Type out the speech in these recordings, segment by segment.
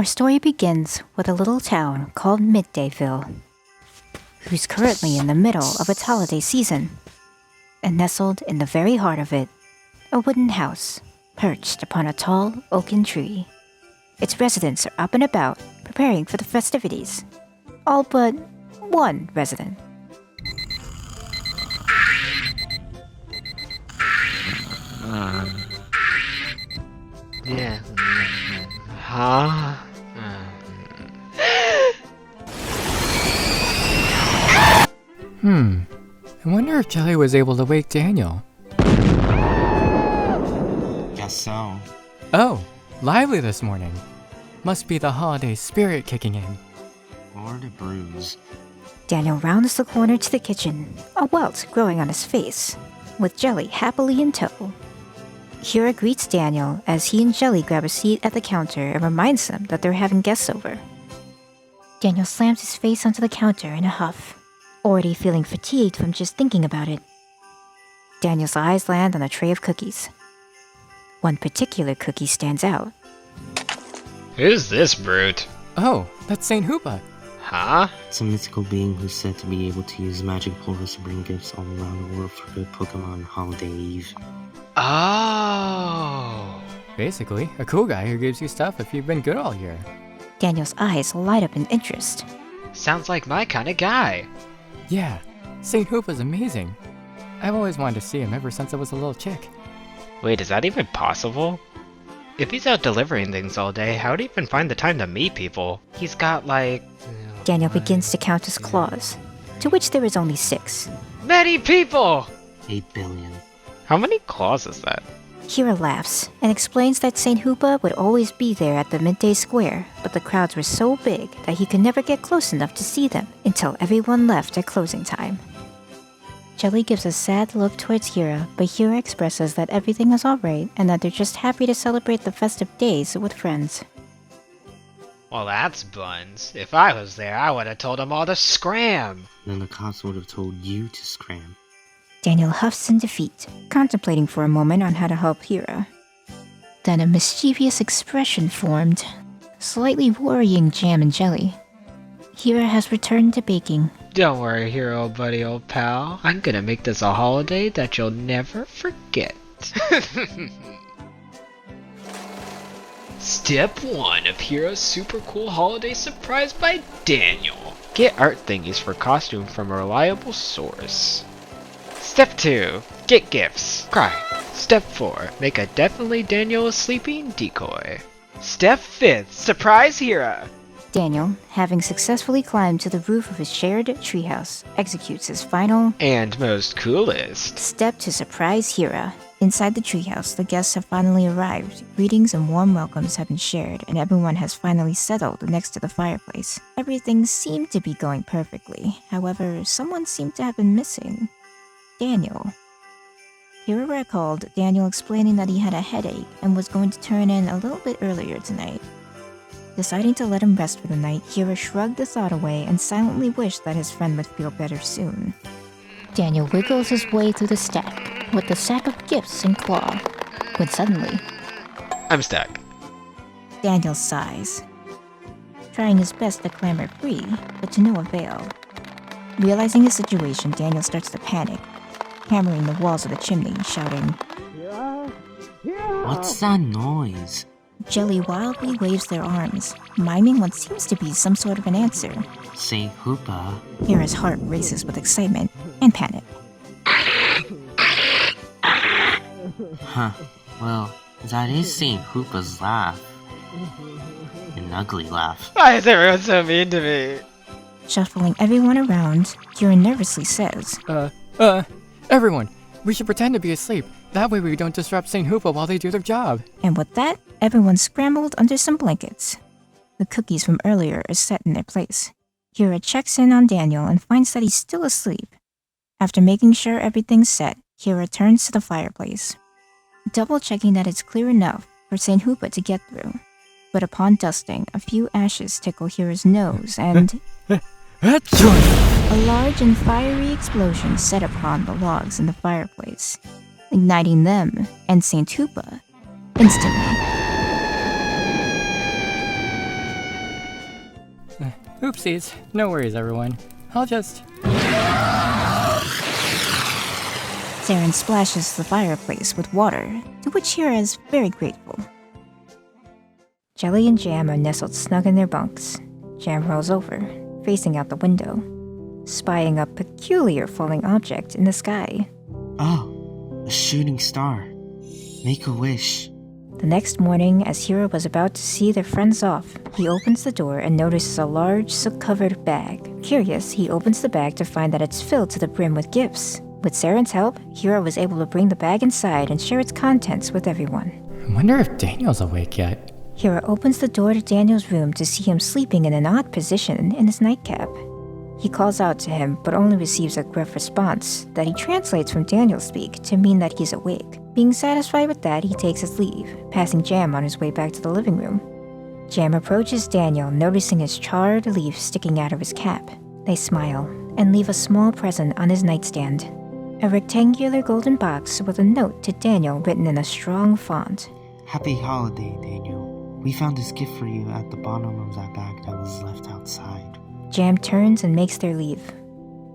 Our story begins with a little town called Middayville, who's currently in the middle of its holiday season. And nestled in the very heart of it, a wooden house perched upon a tall oaken tree. Its residents are up and about, preparing for the festivities. All but one resident. Yeah. Huh? I wonder if Jelly was able to wake Daniel. Guess so. Oh, lively this morning. Must be the holiday spirit kicking in. Or the bruise. Daniel rounds the corner to the kitchen, a welt growing on his face, with Jelly happily in tow. Hira greets Daniel as he and Jelly grab a seat at the counter and reminds them that they're having guests over. Daniel slams his face onto the counter in a huff, already feeling fatigued from just thinking about it. Daniel's eyes land on a tray of cookies. One particular cookie stands out. Who's this brute? Oh, that's St.Hoopa. Huh? It's a mythical being who's said to be able to use magic portals to bring gifts all around the world for the Pokemon Holiday Eve. Oh. Basically, a cool guy who gives you stuff if you've been good all year. Daniel's eyes light up in interest. Sounds like my kind of guy. Yeah, St.Hoopa's amazing. I've always wanted to see him ever since I was a little chick. Wait, is that even possible? If he's out delivering things all day, how'd he even find the time to meet people? He's got like... Daniel begins to count his claws, to which there is only 6. Many people! 8 billion. How many claws is that? Hira laughs and explains that St.Hoopa would always be there at the midday square, but the crowds were so big that he could never get close enough to see them until everyone left at closing time. Jelly gives a sad look towards Hira, but Hira expresses that everything is alright and that they're just happy to celebrate the festive days with friends. Well, that's buns. If I was there, I would have told them all to scram. Then the cops would have told you to scram. Daniel huffs in defeat, contemplating for a moment on how to help Hira. Then a mischievous expression formed, slightly worrying Jam and Jelly. Hira has returned to baking. Don't worry, hero buddy, old pal. I'm gonna make this a holiday that you'll never forget. Step 1 of Hero's super cool holiday surprise by Daniel. Get art thingies for costume from a reliable source. Step 2. Get gifts. Cry. Step 4. Make a definitely Daniel is sleeping decoy. Step 5. Surprise Hira. Daniel, having successfully climbed to the roof of his shared treehouse, executes his final And most coolest. step to surprise Hira. Inside the treehouse, the guests have finally arrived. Greetings and warm welcomes have been shared, and everyone has finally settled next to the fireplace. Everything seemed to be going perfectly. However, someone seemed to have been missing. Daniel. Hira recalled Daniel explaining that he had a headache and was going to turn in a little bit earlier tonight. Deciding to let him rest for the night, Hira shrugged the thought away and silently wished that his friend would feel better soon. Daniel wiggles his way through the stack, with the sack of gifts in claw, when suddenly, I'm stuck. Daniel sighs, trying his best to clamber free, but to no avail. Realizing his situation, Daniel starts to panic, hammering the walls of the chimney, shouting, What's that noise? Jelly wildly waves their arms, miming what seems to be some sort of an answer. St.Hoopa. Hira's heart races with excitement and panic. Huh. Well, that is St.Hoopa's laugh. An ugly laugh. Why is everyone so mean to me? Shuffling everyone around, Hira nervously says, Everyone, we should pretend to be asleep. That way we don't disrupt St.Hoopa while they do their job. and with that, everyone scrambled under some blankets. The cookies from earlier are set in their place. Hira checks in on Daniel and finds that he's still asleep. After making sure everything's set, Hira turns to the fireplace, double-checking that it's clear enough for St.Hoopa to get through. But upon dusting, a few ashes tickle Hira's nose and a large and fiery explosion set upon the logs in the fireplace, igniting them and St.Hoopa instantly. Oopsies. No worries, everyone. I'll just... Saren splashes the fireplace with water, to which Hira is very grateful. Jelly and Jam are nestled snug in their bunks. Jam rolls over, facing out the window, spying a peculiar falling object in the sky. Oh, a shooting star. Make a wish. The next morning, as Hira was about to see their friends off, he opens the door and notices a large, soot-covered bag. Curious, he opens the bag to find that it's filled to the brim with gifts. With Saren's help, Hira was able to bring the bag inside and share its contents with everyone. I wonder if Daniel's awake yet. Hira opens the door to Daniel's room to see him sleeping in an odd position in his nightcap. He calls out to him, but only receives a gruff response that he translates from Daniel's speak to mean that he's awake. Being satisfied with that, he takes his leave, passing Jam on his way back to the living room. Jam approaches Daniel, noticing his charred leaf sticking out of his cap. They smile and leave a small present on his nightstand. A rectangular golden box with a note to Daniel written in a strong font. Happy holiday, Daniel. We found this gift for you at the bottom of that bag that was left outside. Jam turns and makes their leave.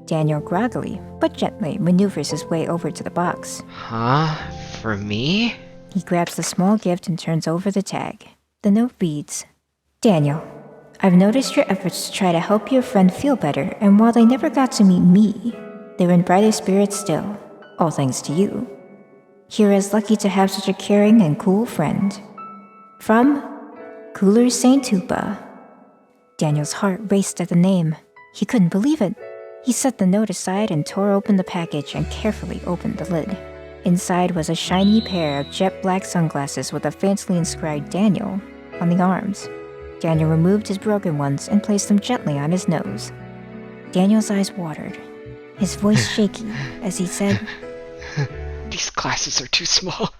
Daniel groggily, but gently, maneuvers his way over to the box. Huh? For me? He grabs the small gift and turns over the tag. The note reads, Daniel, I've noticed your efforts to try to help your friend feel better, and while they never got to meet me, they're in brighter spirits still, all thanks to you. Hira is lucky to have such a caring and cool friend. From Cooler St.Hoopa. Daniel's heart raced at the name. He couldn't believe it. He set the note aside and tore open the package and carefully opened the lid. Inside was a shiny pair of jet black sunglasses with a fancily inscribed Daniel on the arms. Daniel removed his broken ones and placed them gently on his nose. Daniel's eyes watered, his voice shaky as he said, These glasses are too small.